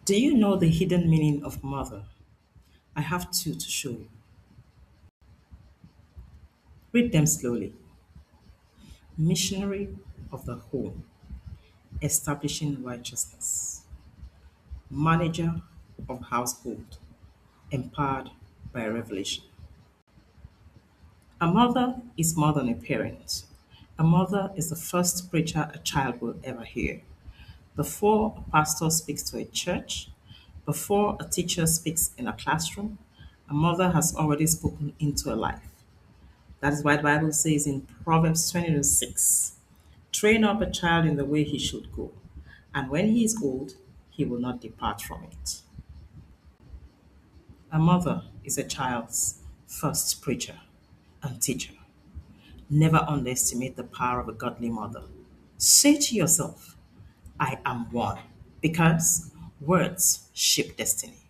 Do you know the hidden meaning of mother? I have two to show you. Read them slowly. Missionary of the home, establishing righteousness. Manager of household, empowered by revelation. A mother is more than a parent. A mother is the first preacher a child will ever hear. Before a pastor speaks to a church, before a teacher speaks in a classroom, a mother has already spoken into a life. That is why the Bible says in Proverbs 20:6, train up a child in the way he should go, and when he is old, he will not depart from it. A mother is a child's first preacher and teacher. Never underestimate the power of a godly mother. Say to yourself, I am one, because words shape destiny.